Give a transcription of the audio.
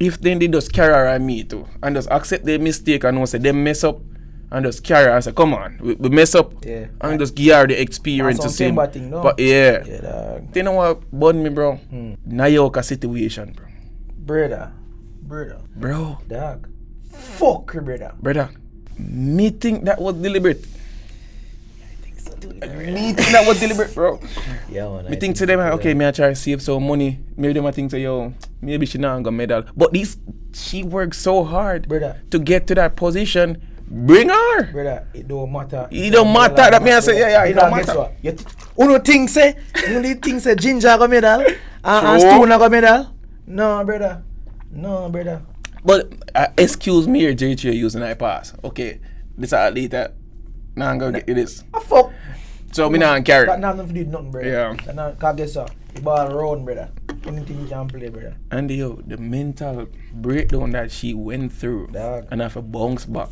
if then they just carry her and me too, and just accept their mistake and know say they mess up, and just carry her and say, come on, we mess up, and just give her the experience to see. Thing, no? But you know what burn me, bro? Nayoka situation, bro. Brother. Dog. Fuck, Brother. Me think that was deliberate. Me think that was deliberate, bro. Yeah, man. Me think to them, okay, me I try to save some money. Maybe them I think to yo, maybe she not gonna medal. But she worked so hard, brother, to get to that position. Bring her, brother. It don't matter. It don't matter. That me I say, it don't matter. Uno think say Ginger go medal and Stone go medal. No, brother. But excuse me, here, JJ using I pass. Okay, this athlete that now I'm gonna get this. Fuck. So me now carry. That now nothing to do nothing, brother. Yeah. That now can't get so. The ball round, brother. Anything you can play, brother. And the mental breakdown that she went through, dog, and have to bounce back.